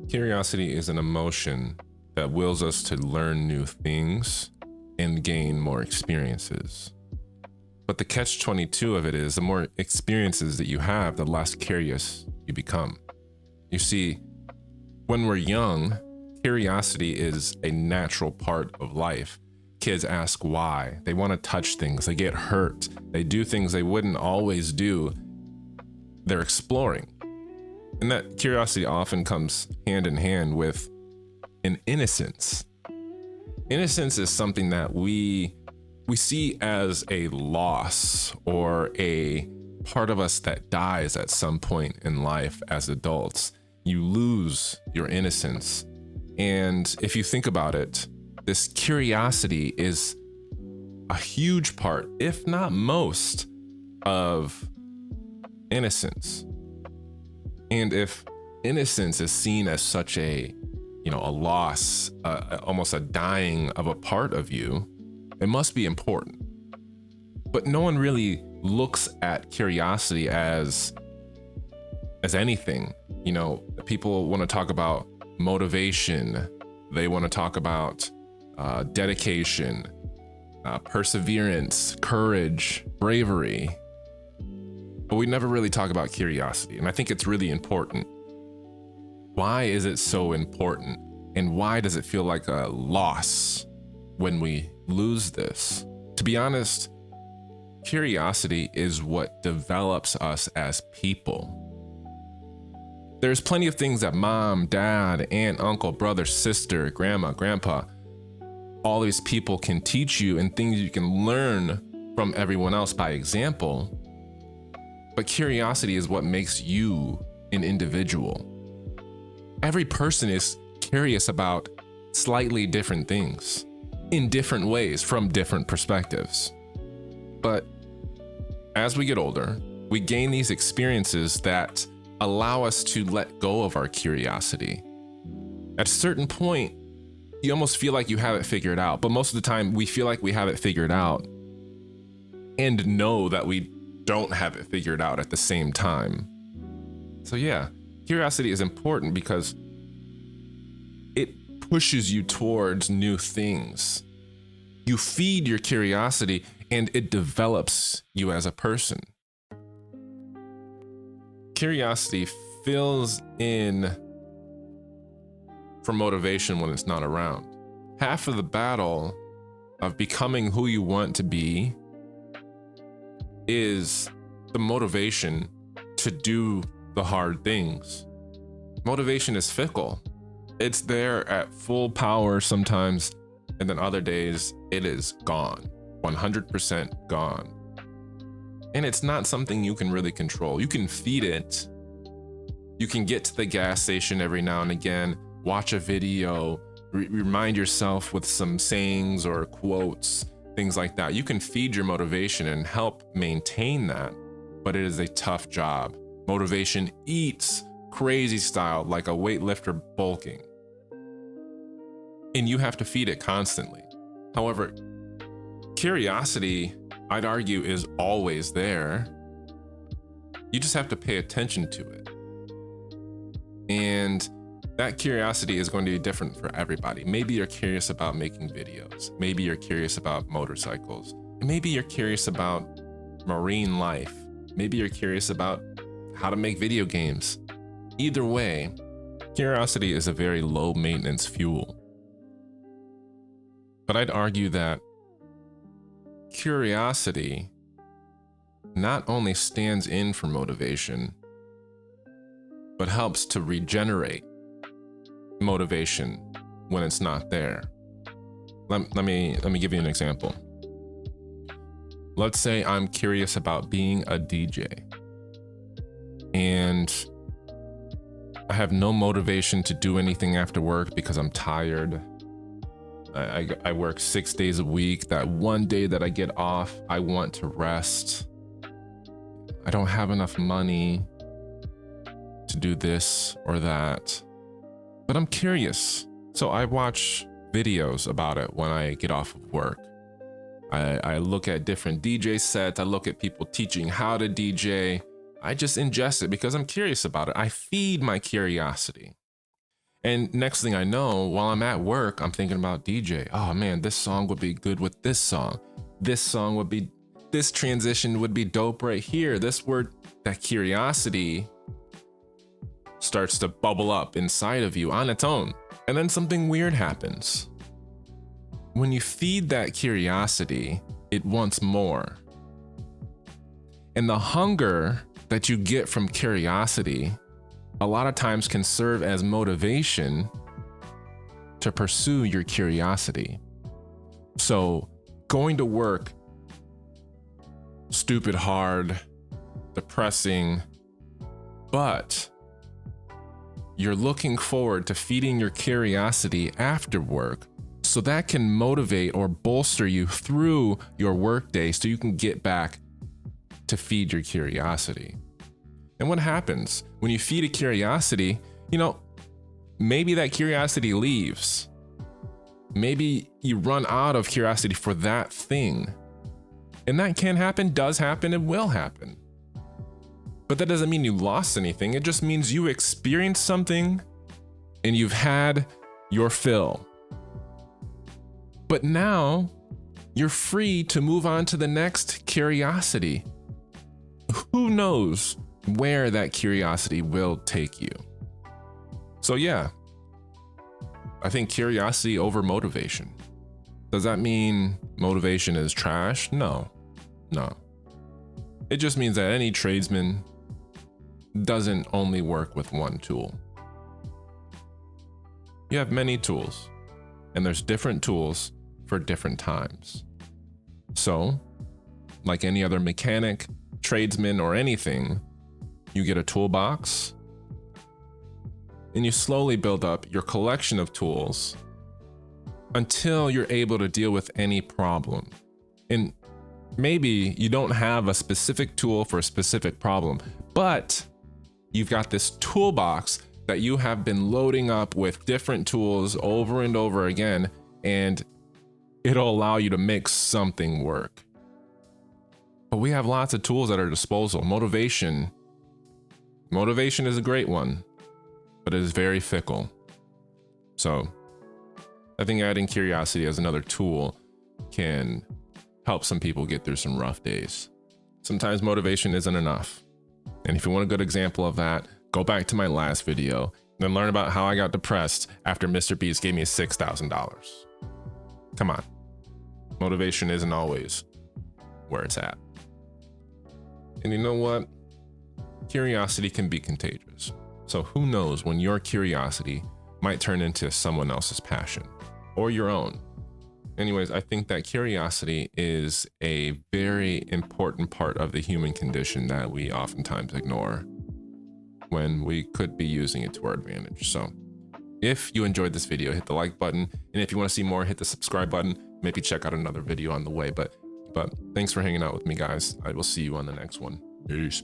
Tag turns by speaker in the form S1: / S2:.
S1: Curiosity is an emotion that wills us to learn new things and gain more experiences. But the catch-22 of it is the more experiences that you have, the less curious you become. You see, when we're young, curiosity is a natural part of life. Kids ask why. They want to touch things. They get hurt. They do things they wouldn't always do. They're exploring. And that curiosity often comes hand in hand with an innocence. Innocence is something that we see as a loss or a part of us that dies at some point in life as adults. You lose your innocence. And if you think about it, this curiosity is a huge part, if not most, of innocence. And if innocence is seen as such a loss, almost a dying of a part of you, it must be important. But no one really looks at curiosity as anything. People want to talk about motivation. They want to talk about dedication, perseverance, courage, bravery. But we never really talk about curiosity. And I think it's really important. Why is it so important? And why does it feel like a loss when we lose this? To be honest, curiosity is what develops us as people. There's plenty of things that mom, dad, aunt, uncle, brother, sister, grandma, grandpa, all these people can teach you, and things you can learn from everyone else by example. But curiosity is what makes you an individual. Every person is curious about slightly different things in different ways from different perspectives. But as we get older, we gain these experiences that allow us to let go of our curiosity. At a certain point, you almost feel like you have it figured out, but most of the time we feel like we have it figured out and know that we don't have it figured out at the same time. So yeah, curiosity is important because it pushes you towards new things. You feed your curiosity and it develops you as a person. Curiosity fills in for motivation when it's not around. Half of the battle of becoming who you want to be is the motivation to do the hard things. Motivation is fickle. It's there at full power sometimes, and then other days it is gone, 100% gone. And it's not something you can really control. You can feed it. You can get to the gas station every now and again, watch a video, remind yourself with some sayings or quotes, things like that. You can feed your motivation and help maintain that, but it is a tough job. Motivation eats crazy style like a weightlifter bulking. And you have to feed it constantly. However, curiosity, I'd argue, is always there. You just have to pay attention to it. And that curiosity is going to be different for everybody. Maybe you're curious about making videos. Maybe you're curious about motorcycles. Maybe you're curious about marine life. Maybe you're curious about how to make video games. Either way, curiosity is a very low maintenance fuel. But I'd argue that curiosity not only stands in for motivation, but helps to regenerate motivation when it's not there. Let me give you an example. Let's say I'm curious about being a DJ and I have no motivation to do anything after work because I'm tired. I work 6 days a week. That one day that I get off, I want to rest. I don't have enough money to do this or that, but I'm curious. So I watch videos about it when I get off of work. I look at different DJ sets. I look at people teaching how to DJ. I just ingest it because I'm curious about it. I feed my curiosity. And next thing I know, while I'm at work, I'm thinking about DJ. Oh man, this song would be good with this song. This transition would be dope right here. This word, that curiosity starts to bubble up inside of you on its own. And then something weird happens. When you feed that curiosity, it wants more. And the hunger that you get from curiosity a lot of times can serve as motivation to pursue your curiosity. So going to work, stupid hard, depressing, but you're looking forward to feeding your curiosity after work, so that can motivate or bolster you through your workday so you can get back to feed your curiosity. And what happens when you feed a curiosity? Maybe that curiosity leaves. Maybe you run out of curiosity for that thing. And that can happen, does happen, and will happen. But that doesn't mean you lost anything. It just means you experienced something and you've had your fill. But now you're free to move on to the next curiosity. Who knows where that curiosity will take you? So yeah, I think curiosity over motivation. Does that mean motivation is trash? No. It just means that any tradesman doesn't only work with one tool. You have many tools, and there's different tools for different times. So, like any other mechanic, tradesman, or anything, you get a toolbox, and you slowly build up your collection of tools until you're able to deal with any problem. And maybe you don't have a specific tool for a specific problem, but you've got this toolbox that you have been loading up with different tools over and over again, and it'll allow you to make something work. But we have lots of tools at our disposal. Motivation is a great one, but it is very fickle. So I think adding curiosity as another tool can help some people get through some rough days. Sometimes motivation isn't enough. And if you want a good example of that, go back to my last video and learn about how I got depressed after Mr. Beast gave me $6,000. Come on. Motivation isn't always where it's at. And you know what? Curiosity can be contagious. So who knows when your curiosity might turn into someone else's passion or your own. Anyways, I think that curiosity is a very important part of the human condition that we oftentimes ignore when we could be using it to our advantage. So if you enjoyed this video, hit the like button. And if you want to see more, hit the subscribe button. Maybe check out another video on the way. But thanks for hanging out with me, guys. I will see you on the next one. Peace.